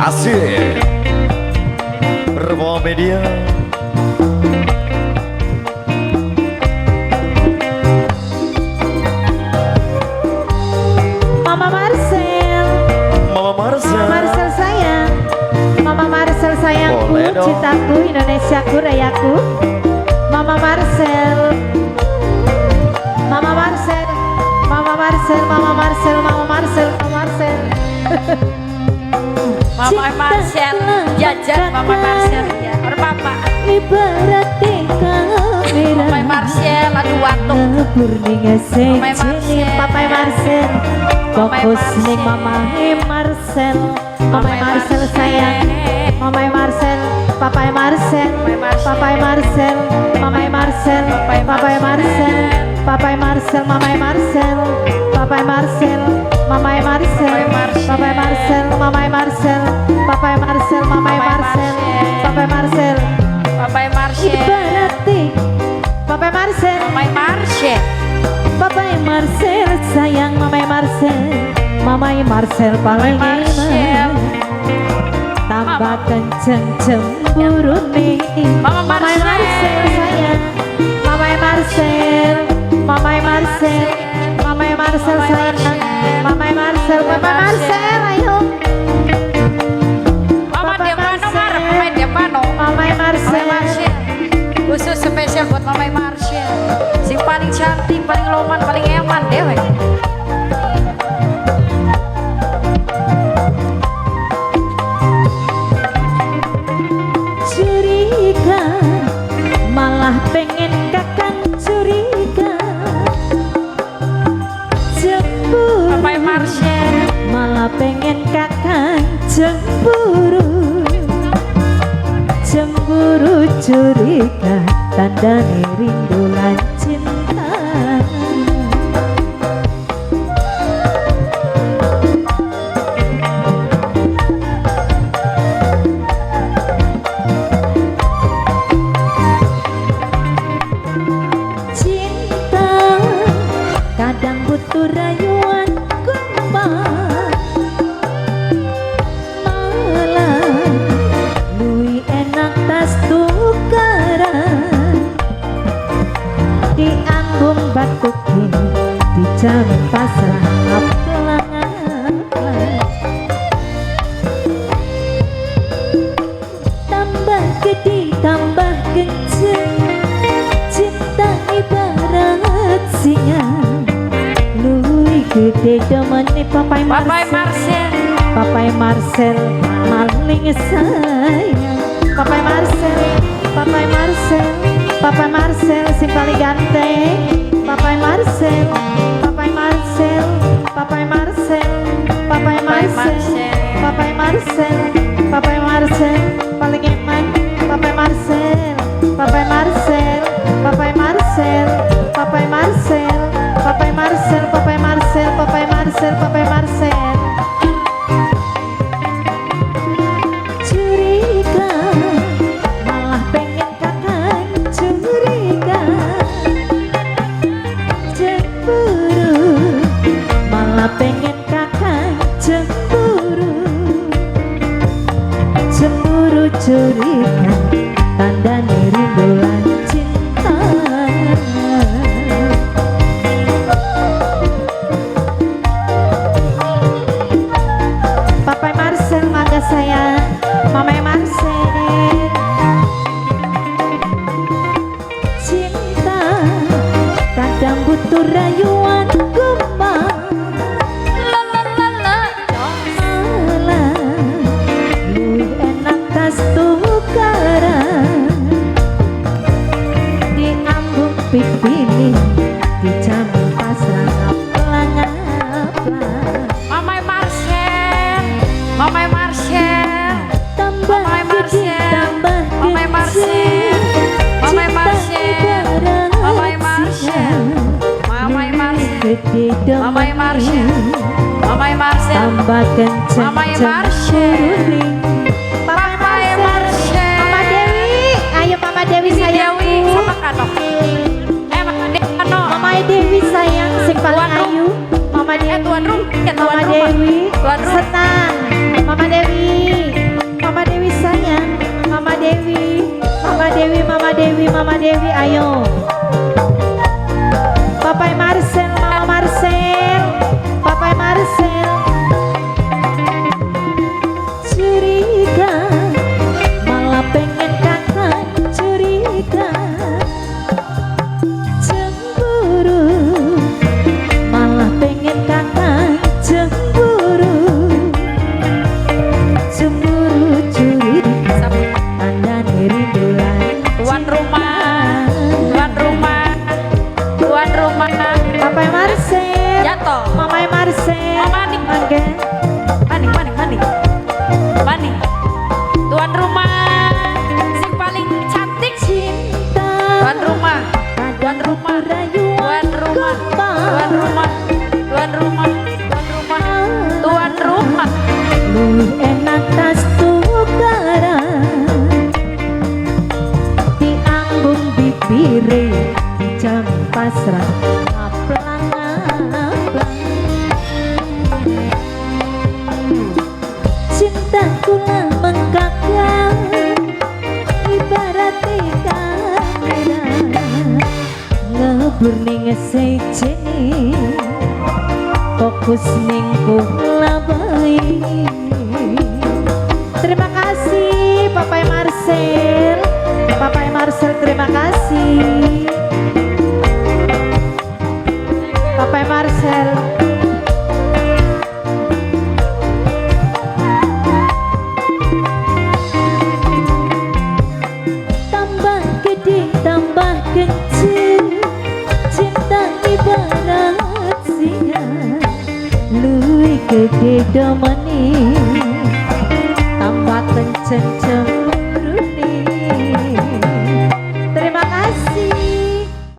Asik Berbawah media. Mama Marcel, Mama Marcel, Mama Marcel sayang, Mama Marcel sayangku, boleh dong. cintaku, Indonesiaku, rayaku. Mama Marcel, Mama Marcel, Mama Marcel, Mama Marcel, Mama Marcel, Mama Marcel. Mama Marcel, jajan Mama Marcel ya, papa. Ibarat kamera. Mama Marcel, aduh watuk. Purninga sejene Papa Marcel, fokus ning Mama Marcel, Mama Marcel sayang, Mama Marcel, Papa Marcel, Papa Marcel, Mama Marcel, Papa Marcel, Papa Marcel, Mama Marcel, Papa Marcel, Mama Marcel, Papa Marcel, Mama Marcel, Papa Marcel, Mama Marcel, Papa Marcel, Papa Marcel, ibarati Papa Marcel, Mama Marcel, Papa Marcel sayang, Mama Marcel, Mama Marcel paling enak. Tambah kenceng cemburu nih Mama Marcel sayang, Mama Marcel, Mama Marcel, Mama Marcel sayang, Mama Marcel, Mama Marcel ayo. Mama Devano marah, Mama Devano, Mama Marcel, khusus spesial buat Mama Marcel, si paling cantik, paling loman, paling eman dewek. Curiga, malah pengen kakang curiga. Cemburu, Mama Marcel, malah pengen kakang cemburu. Cemburu curiga, tanda rindu lan cinta. Cinta kadang butuh rayuan kembang, malah lui enak tas tukaran, diambung batukin dijamin pasrah pelangan. Tambah gede tambah kenceng, cinta ibarat singa, lui gede demeni Papai Papa Marcel, Marcel, Papai Marcel maling sayang, Papai Marcel, Papai Marcel, Papai Marcel si paling ganteng, Papai Marcel, Papai Marcel, Papai Marcel, Papai Marcel, Papai Marcel, Papai Marcel paling eman, Papai Marcel, Papai Marcel, Papai Marcel, Papai Marcel, Papai Marcel, Papai Marcel, Papai Marcel, Papai Marcel. Curiga, malah pengen kakak curiga. Cemburu, malah pengen kakak cemburu. Cemburu curiga, tanda rindu lan cinta. Papai Marcel mangga sayang, Mama Marcel. Cinta kadang butuh rayuan gembang, malah luwih enak tas tukaran, diambung pipini dijamin pasrah pelangan-pelan. Mama Marcel, Mama Marcel, Tambah Mama gede Marcel, tambah Mama Marcel, Mama Marcel, Mama Marcel, Mama Marcel, gede Mama Marcel, demeni Mama Marcel, tambah kenceng Mama Marcel, Papa Mama Marcel, Mama Dewi, ayo Mama Dewi Dewi sayangku. sama Kano, Mama Devano, Mama Dewi sayang sing paling Tuan Rum. ayu. Mama Dewi, Tuan Rum, Mama Tuan Rum, Dewi, Tuan Rum. senang. Mama Dewi, fokus ning bola bali. Terima kasih Papai Marcel. Papai Marcel terima kasih. Papai Marcel. Tambah gede tambah kecil, cinta ibarat singa, luwih gede domani. Tambah kenceng